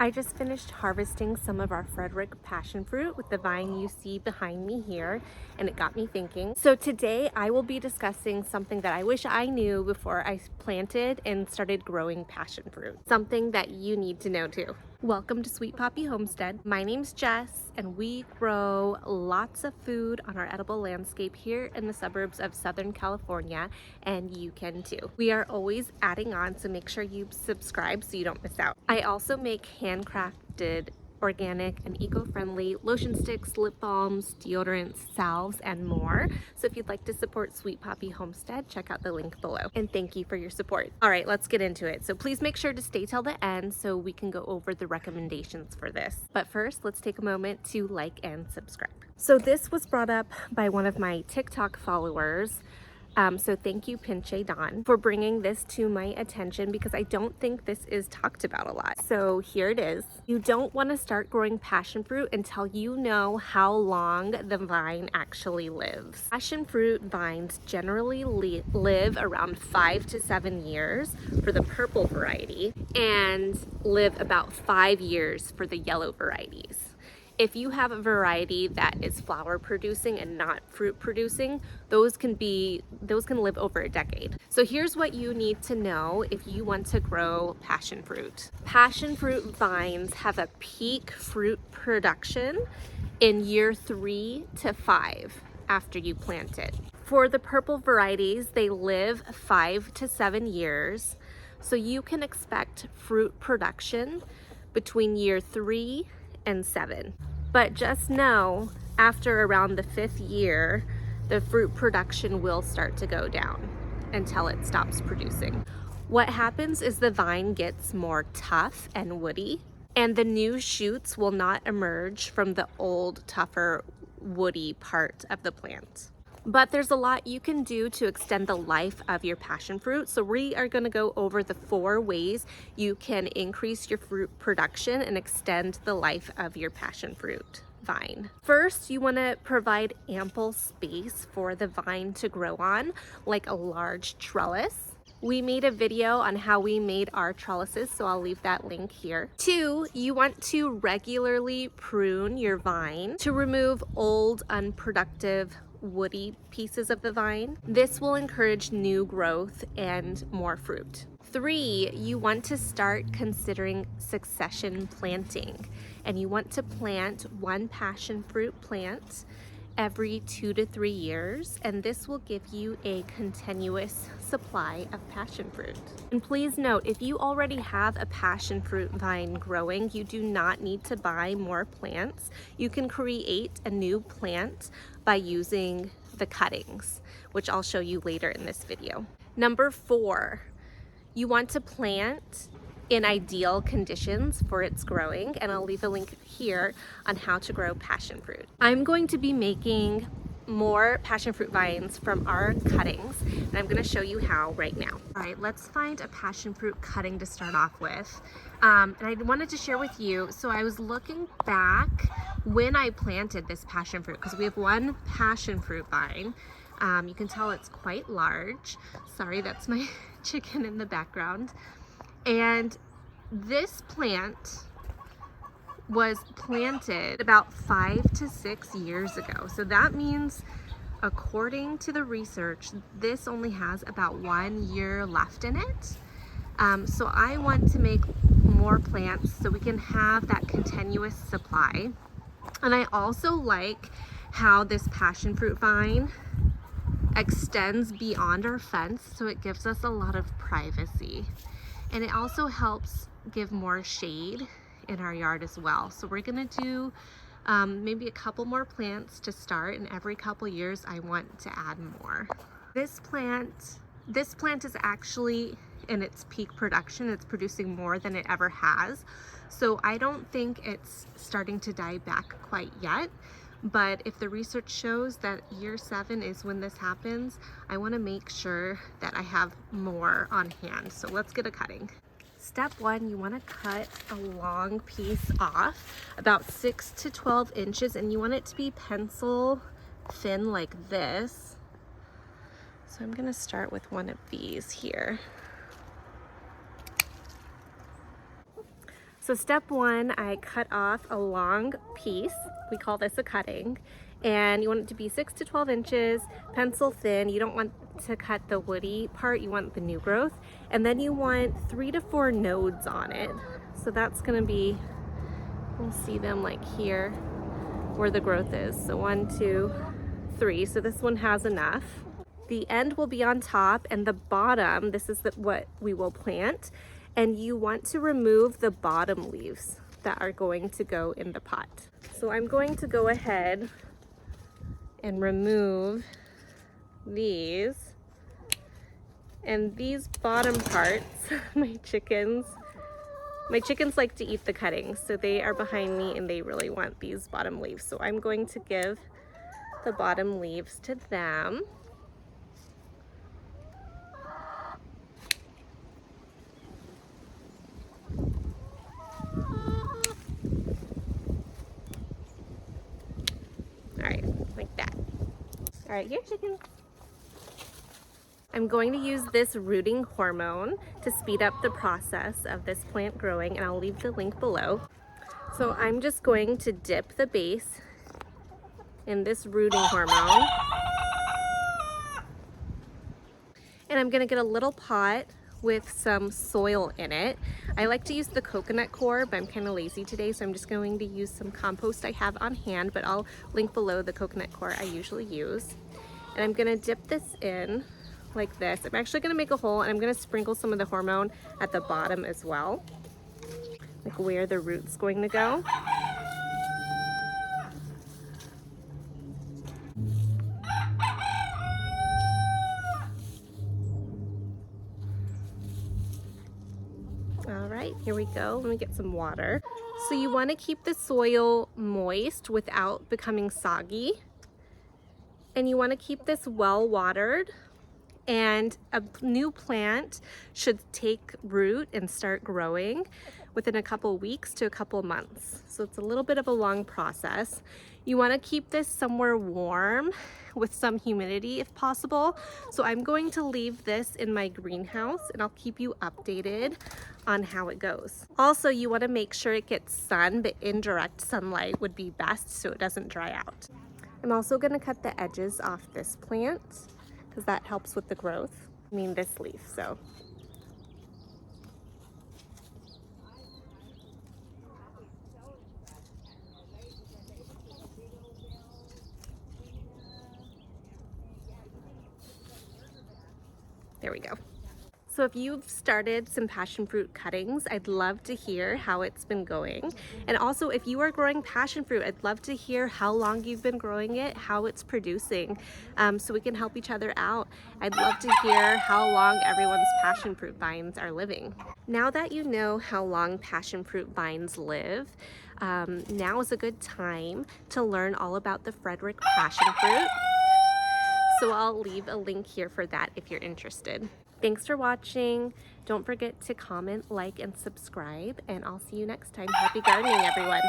I just finished harvesting some of our Frederick passion fruit with the vine you see behind me here, and it got me thinking. So today I will be discussing something that I wish I knew before I planted and started growing passion fruit. Something that you need to know too. Welcome to Sweet Poppy Homestead. My name's Jess, and we grow lots of food on our edible landscape here in the suburbs of Southern California, and you can too. We are always adding on, so make sure you subscribe so you don't miss out. I also make handcrafted, organic, and eco-friendly lotion sticks, lip balms, deodorants, salves, and more. So if you'd like to support Sweet Poppy Homestead, check out the link below. And thank you for your support. All right, let's get into it. So please make sure to stay till the end so we can go over the recommendations for this. But first, let's take a moment to like and subscribe. So this was brought up by one of my TikTok followers. So thank you, Pinche Don, for bringing this to my attention because I don't think this is talked about a lot. So here it is. You don't want to start growing passion fruit until you know how long the vine actually lives. Passion fruit vines generally live around 5 to 7 years for the purple variety and live about 5 years for the yellow varieties. If you have a variety that is flower producing and not fruit producing, those can live over a decade. So here's what you need to know if you want to grow passion fruit. Passion fruit vines have a peak fruit production in year 3 to 5 after you plant it. For the purple varieties, they live 5 to 7 years. So you can expect fruit production between year 3 and 7. But just know, after around the 5th year, the fruit production will start to go down until it stops producing. What happens is the vine gets more tough and woody, and the new shoots will not emerge from the old, tougher, woody part of the plant. But there's a lot you can do to extend the life of your passion fruit. So we are going to go over the 4 ways you can increase your fruit production and extend the life of your passion fruit vine. First, you want to provide ample space for the vine to grow on, like a large trellis. We made a video on how we made our trellises, so I'll leave that link here. 2, you want to regularly prune your vine to remove old, unproductive, woody pieces of the vine. This will encourage new growth and more fruit. 3, you want to start considering succession planting, and you want to plant 1 passion fruit plant every 2 to 3 years, and this will give you a continuous supply of passion fruit. And please note, if you already have a passion fruit vine growing, you do not need to buy more plants. You can create a new plant by using the cuttings, which I'll show you later in this video. Number 4, you want to plant in ideal conditions for its growing, and I'll leave a link here on how to grow passion fruit. I'm going to be making more passion fruit vines from our cuttings, and I'm going to show you how right now. All right, let's find a passion fruit cutting to start off with. And I wanted to share with you, so I was looking back when I planted this passion fruit, because we have 1 passion fruit vine. You can tell it's quite large. Sorry, that's my chicken in the background. And this plant was planted about 5 to 6 years ago. So that means, according to the research, this only has about 1 year left in it. So I want to make more plants so we can have that continuous supply. And I also like how this passion fruit vine extends beyond our fence, so it gives us a lot of privacy. And it also helps give more shade in our yard as well. So we're gonna do maybe a couple more plants to start, and every couple years I want to add more. This plant is actually in its peak production. It's producing more than it ever has. So I don't think it's starting to die back quite yet. But if the research shows that year 7 is when this happens, I want to make sure that I have more on hand. So let's get a cutting. Step 1, you want to cut a long piece off, about 6 to 12 inches, and you want it to be pencil thin like this. So I'm going to start with one of these here. So step one, I cut off a long piece. We call this a cutting. And you want it to be 6 to 12 inches, pencil thin. You don't want to cut the woody part, you want the new growth. And then you want 3 to 4 nodes on it. So that's gonna be, we'll see them like here where the growth is. So 1, 2, 3. So this one has enough. The end will be on top, and the bottom, this is what we will plant. And you want to remove the bottom leaves that are going to go in the pot. So I'm going to go ahead and remove these. And these bottom parts, my chickens like to eat the cuttings, so they are behind me and they really want these bottom leaves. So I'm going to give the bottom leaves to them. All right, like that. All right, here, chickens. I'm going to use this rooting hormone to speed up the process of this plant growing, and I'll leave the link below. So I'm just going to dip the base in this rooting hormone. And I'm gonna get a little pot with some soil in it. I like to use the coconut coir, but I'm kind of lazy today, so I'm just going to use some compost I have on hand, but I'll link below the coconut coir I usually use. And I'm gonna dip this in like this. I'm actually gonna make a hole, and I'm gonna sprinkle some of the hormone at the bottom as well, like where the root's going to go. All right, here we go. Let me get some water. So you want to keep the soil moist without becoming soggy. And you want to keep this well watered. And a new plant should take root and start growing within a couple weeks to a couple months. So it's a little bit of a long process. You want to keep this somewhere warm with some humidity if possible. So I'm going to leave this in my greenhouse, and I'll keep you updated on how it goes. Also, you want to make sure it gets sun, but indirect sunlight would be best so it doesn't dry out. I'm also going to cut the edges off this plant because that helps with the growth. I mean this leaf, so. There we go. So if you've started some passion fruit cuttings, I'd love to hear how it's been going. And also, if you are growing passion fruit, I'd love to hear how long you've been growing it, how it's producing, so we can help each other out. I'd love to hear how long everyone's passion fruit vines are living. Now that you know how long passion fruit vines live, now is a good time to learn all about the Frederick passion fruit. So I'll leave a link here for that if you're interested. Thanks for watching. Don't forget to comment, like, and subscribe, and I'll see you next time. Happy gardening, everyone.